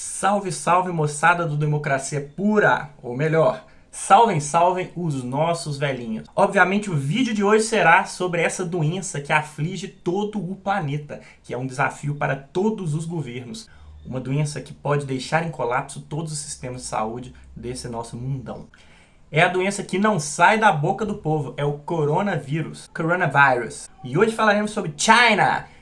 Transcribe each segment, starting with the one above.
Salve, salve, moçada do Democracia Pura! Ou melhor, salvem, salvem os nossos velhinhos. Obviamente o vídeo de hoje será sobre essa doença que aflige todo o planeta, que é um desafio para todos os governos. Uma doença que pode deixar em colapso todos os sistemas de saúde desse nosso mundão. É a doença que não sai da boca do povo, é o coronavírus, coronavirus. E hoje falaremos sobre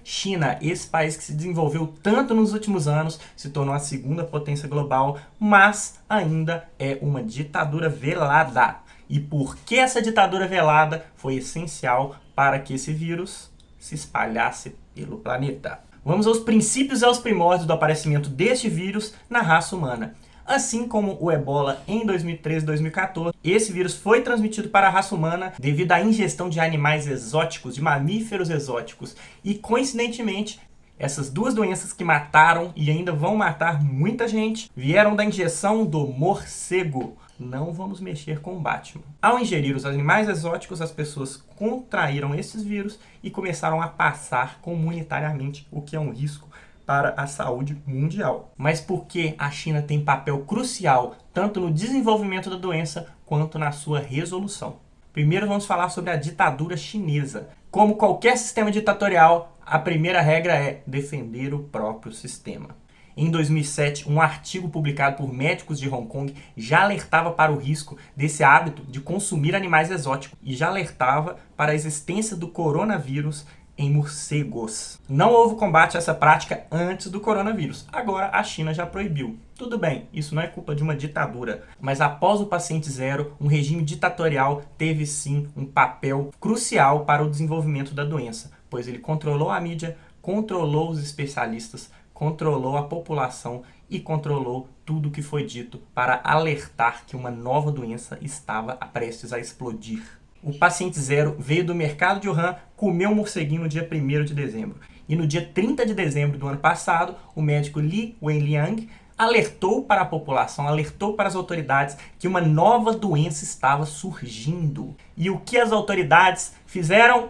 China, esse país que se desenvolveu tanto nos últimos anos, se tornou a segunda potência global, mas ainda é uma ditadura velada. E por que essa ditadura velada foi essencial para que esse vírus se espalhasse pelo planeta? Vamos aos princípios e aos primórdios do aparecimento deste vírus na raça humana. Assim como o Ebola em 2013 e 2014, esse vírus foi transmitido para a raça humana devido à ingestão de animais exóticos, de mamíferos exóticos. E coincidentemente, essas duas doenças que mataram e ainda vão matar muita gente vieram da injeção do morcego. Não vamos mexer com o Batman. Ao ingerir os animais exóticos, as pessoas contraíram esses vírus e começaram a passar comunitariamente, o que é um risco para a saúde mundial. Mas por que a China tem papel crucial tanto no desenvolvimento da doença quanto na sua resolução? Primeiro vamos falar sobre a ditadura chinesa. Como qualquer sistema ditatorial, a primeira regra é defender o próprio sistema. Em 2007, um artigo publicado por médicos de Hong Kong já alertava para o risco desse hábito de consumir animais exóticos e já alertava para a existência do coronavírus em morcegos. Não houve combate a essa prática antes do coronavírus. Agora a China já proibiu. Tudo bem, isso não é culpa de uma ditadura. Mas após o paciente zero, um regime ditatorial teve sim um papel crucial para o desenvolvimento da doença, pois ele controlou a mídia, controlou os especialistas, controlou a população e controlou tudo o que foi dito para alertar que uma nova doença estava prestes a explodir. O paciente zero veio do mercado de Wuhan, comeu um morceguinho no dia 1º de dezembro. E no dia 30 de dezembro do ano passado, o médico Li Wenliang alertou para a população, alertou para as autoridades que uma nova doença estava surgindo. E o que as autoridades fizeram?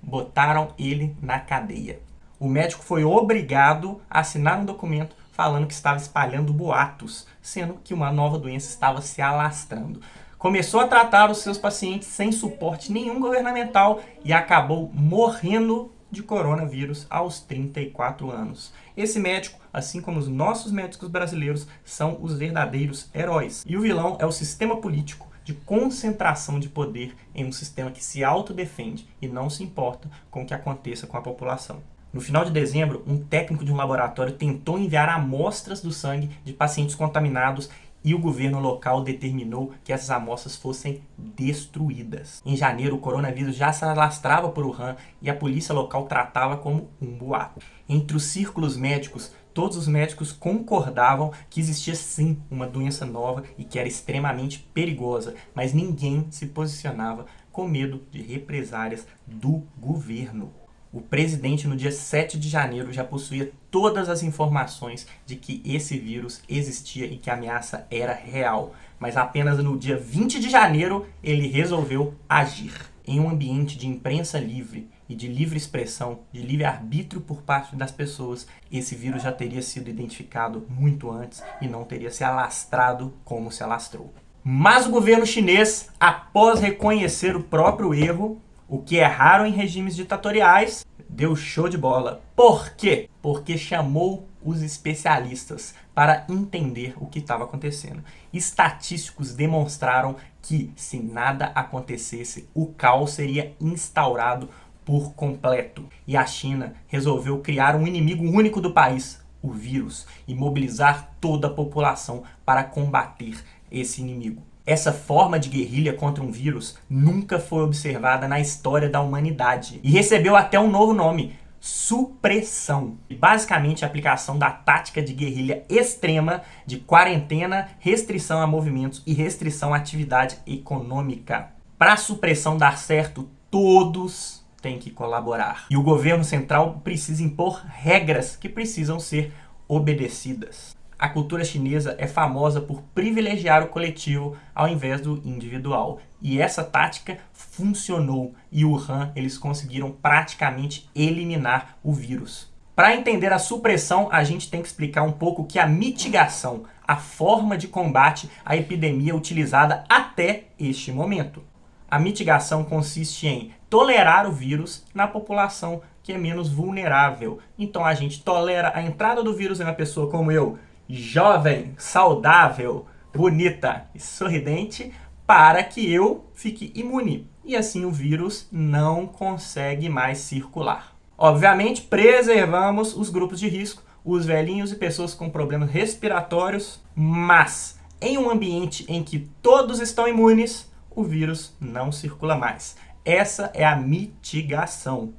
Botaram ele na cadeia. O médico foi obrigado a assinar um documento falando que estava espalhando boatos, sendo que uma nova doença estava se alastrando. Começou a tratar os seus pacientes sem suporte nenhum governamental e acabou morrendo de coronavírus aos 34 anos. Esse médico, assim como os nossos médicos brasileiros, são os verdadeiros heróis. E o vilão é o sistema político de concentração de poder em um sistema que se autodefende e não se importa com o que aconteça com a população. No final de dezembro, um técnico de um laboratório tentou enviar amostras do sangue de pacientes contaminados e o governo local determinou que essas amostras fossem destruídas. Em janeiro, o coronavírus já se alastrava por Wuhan e a polícia local tratava como um boato. Entre os círculos médicos, todos os médicos concordavam que existia sim uma doença nova e que era extremamente perigosa, mas ninguém se posicionava com medo de represálias do governo. O presidente, no dia 7 de janeiro, já possuía todas as informações de que esse vírus existia e que a ameaça era real. Mas apenas no dia 20 de janeiro, ele resolveu agir. Em um ambiente de imprensa livre e de livre expressão, de livre-arbítrio por parte das pessoas, esse vírus já teria sido identificado muito antes e não teria se alastrado como se alastrou. Mas o governo chinês, após reconhecer o próprio erro, o que é raro em regimes ditatoriais, deu show de bola. Por quê? Porque chamou os especialistas para entender o que estava acontecendo. Estatísticos demonstraram que, se nada acontecesse, o caos seria instaurado por completo. E a China resolveu criar um inimigo único do país, o vírus, e mobilizar toda a população para combater esse inimigo. Essa forma de guerrilha contra um vírus nunca foi observada na história da humanidade e recebeu até um novo nome: supressão. Basicamente, a aplicação da tática de guerrilha extrema de quarentena, restrição a movimentos e restrição à atividade econômica. Para a supressão dar certo, todos têm que colaborar. E o governo central precisa impor regras que precisam ser obedecidas. A cultura chinesa é famosa por privilegiar o coletivo ao invés do individual. E essa tática funcionou. E em Wuhan eles conseguiram praticamente eliminar o vírus. Para entender a supressão, a gente tem que explicar um pouco o que é a mitigação, a forma de combate à epidemia utilizada até este momento. A mitigação consiste em tolerar o vírus na população que é menos vulnerável. Então a gente tolera a entrada do vírus em uma pessoa como eu, jovem, saudável, bonita e sorridente, para que eu fique imune. E assim o vírus não consegue mais circular. Obviamente, preservamos os grupos de risco, os velhinhos e pessoas com problemas respiratórios, mas em um ambiente em que todos estão imunes, o vírus não circula mais. Essa é a mitigação.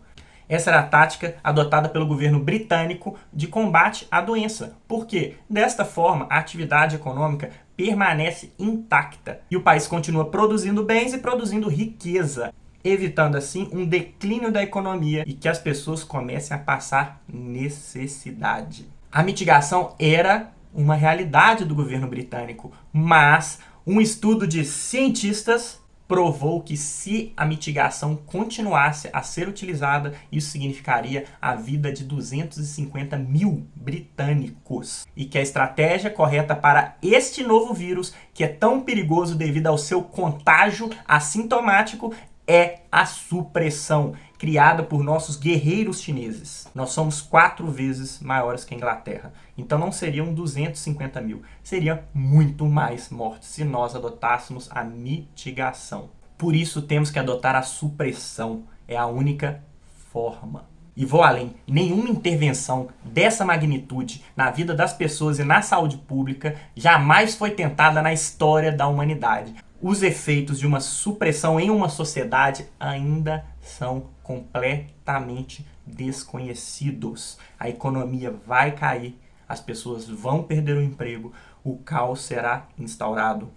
Essa era a tática adotada pelo governo britânico de combate à doença. Por quê? Desta forma, a atividade econômica permanece intacta e o país continua produzindo bens e produzindo riqueza, evitando assim um declínio da economia e que as pessoas comecem a passar necessidade. A mitigação era uma realidade do governo britânico, mas um estudo de cientistas provou que se a mitigação continuasse a ser utilizada, isso significaria a vida de 250 mil britânicos. E que a estratégia correta para este novo vírus, que é tão perigoso devido ao seu contágio assintomático, é a supressão, criada por nossos guerreiros chineses. Nós somos 4 vezes maiores que a Inglaterra. Então não seriam 250 mil, seriam muito mais mortes se nós adotássemos a mitigação. Por isso temos que adotar a supressão, é a única forma. E vou além, nenhuma intervenção dessa magnitude na vida das pessoas e na saúde pública jamais foi tentada na história da humanidade. Os efeitos de uma supressão em uma sociedade ainda são completamente desconhecidos. A economia vai cair, as pessoas vão perder o emprego, o caos será instaurado,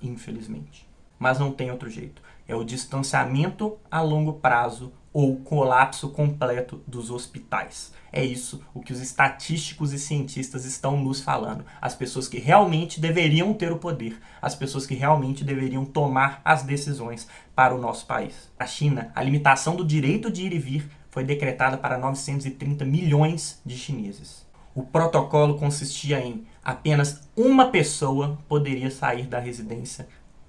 infelizmente. Mas não tem outro jeito. É o distanciamento a longo prazo ou colapso completo dos hospitais. É isso o que os estatísticos e cientistas estão nos falando. As pessoas que realmente deveriam ter o poder, as pessoas que realmente deveriam tomar as decisões para o nosso país. Na China, a limitação do direito de ir e vir foi decretada para 930 milhões de chineses. O protocolo consistia em apenas uma pessoa poderia sair da residência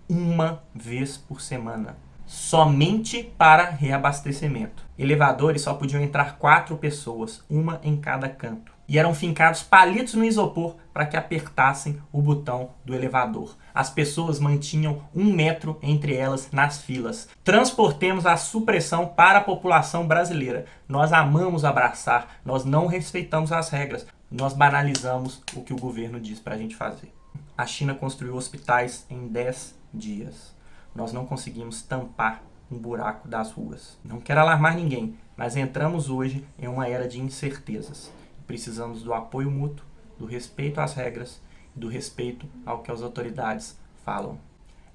uma vez por semana, somente para reabastecimento. Elevadores só podiam entrar 4 pessoas, uma em cada canto. E eram fincados palitos no isopor para que apertassem o botão do elevador. As pessoas mantinham 1 metro entre elas nas filas. Transportemos a supressão para a população brasileira. Nós amamos abraçar, nós não respeitamos as regras, nós banalizamos o que o governo diz para a gente fazer. A China construiu hospitais em 10 dias. Nós não conseguimos tampar um buraco das ruas. Não quero alarmar ninguém, mas entramos hoje em uma era de incertezas. Precisamos do apoio mútuo, do respeito às regras e do respeito ao que as autoridades falam.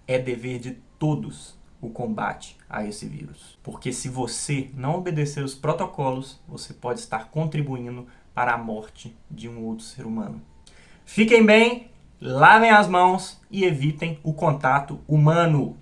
É dever de todos o combate a esse vírus. Porque se você não obedecer os protocolos, você pode estar contribuindo para a morte de um outro ser humano. Fiquem bem, lavem as mãos e evitem o contato humano.